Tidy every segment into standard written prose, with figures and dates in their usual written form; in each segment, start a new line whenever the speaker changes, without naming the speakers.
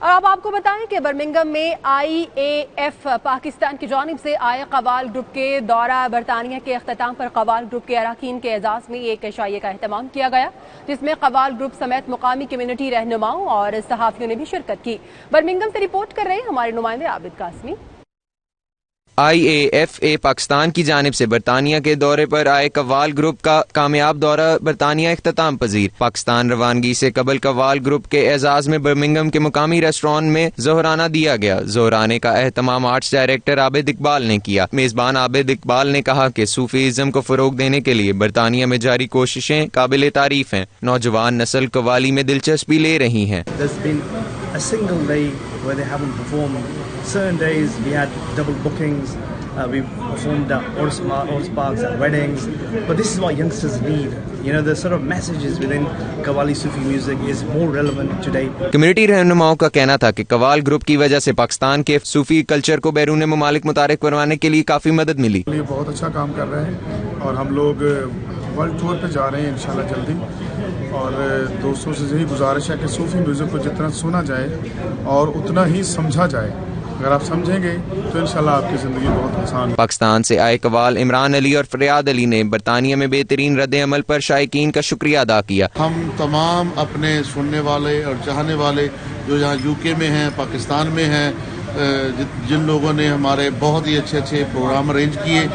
اور اب آپ کو بتائیں کہ برمنگھم میں IAF پاکستان کی جانب سے آئے قوال گروپ کے دورہ برطانیہ کے اختتام پر قوال گروپ کے اراکین کے اعزاز میں ایک عشائیے کا اہتمام کیا گیا، جس میں قوال گروپ سمیت مقامی کمیونٹی رہنماؤں اور صحافیوں نے بھی شرکت کی۔ برمنگھم سے رپورٹ کر رہے ہمارے نمائندے عابد قاسمی۔
IAFA پاکستان کی جانب سے برطانیہ کے دورے پر آئے قوال گروپ کا کامیاب دورہ برطانیہ اختتام پذیر۔ پاکستان روانگی سے قبل قوال گروپ کے اعزاز میں برمنگھم کے مقامی ریسٹورانٹ میں ظہرانہ دیا گیا۔ ظہرانے کا اہتمام آرٹس ڈائریکٹر عابد اقبال نے کیا۔ میزبان عابد اقبال نے کہا کہ صوفی ازم کو فروغ دینے کے لیے برطانیہ میں جاری کوششیں قابل تعریف ہیں۔ نوجوان نسل قوالی میں دلچسپی لے رہی ہیں۔
where they haven't performed. Certain days we had double bookings, we performed at Horse Parks, at weddings, but this is what youngsters need. You know, the sort of messages within Qawwali Sufi music is more relevant today.
Community رہنماؤں کا کہنا تھا کہ قوال group کی وجہ سے پاکستان کے صوفی culture کو بیرون ممالک متعارف کروانے کے لیے کافی مدد ملی۔
یہ بہت اچھا کام کر رہے ہیں اور ہم لوگ ورلڈ ٹور پہ جا رہے ہیں انشاءاللہ جلدی، اور دوستوں سے یہی گزارش ہے کہ صوفی میوزک کو جتنا سنا جائے اور اتنا ہی سمجھا جائے۔ اگر آپ سمجھیں گے تو انشاءاللہ آپ کی زندگی بہت آسان۔
پاکستان سے آئے قوال عمران علی اور فریاد علی نے برطانیہ میں بہترین رد عمل پر شائقین کا شکریہ ادا کیا۔
ہم تمام اپنے سننے والے اور چاہنے والے جو یہاں UK میں ہیں، پاکستان میں ہیں، جن لوگوں نے ہمارے بہت ہی اچھے پروگرام ارینج کیے،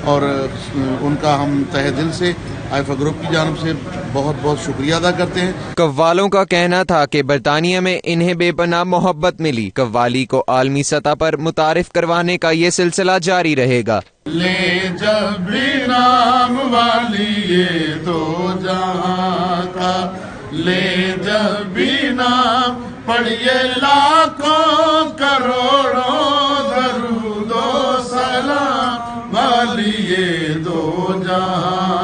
اور ان کا ہم تہہ دل سے IAFA گروپ کی جانب سے بہت بہت شکریہ ادا کرتے ہیں۔
قوالوں کا کہنا تھا کہ برطانیہ میں انہیں بے پناہ محبت ملی۔ قوالی کو عالمی سطح پر متعارف کروانے کا یہ سلسلہ جاری رہے گا۔
لے جب بھی نام والی یہ دو جہاں کا، لے جب بھی نام پڑھیے لاکھوں کروڑوں درود و سلام والی یہ دو جہاں۔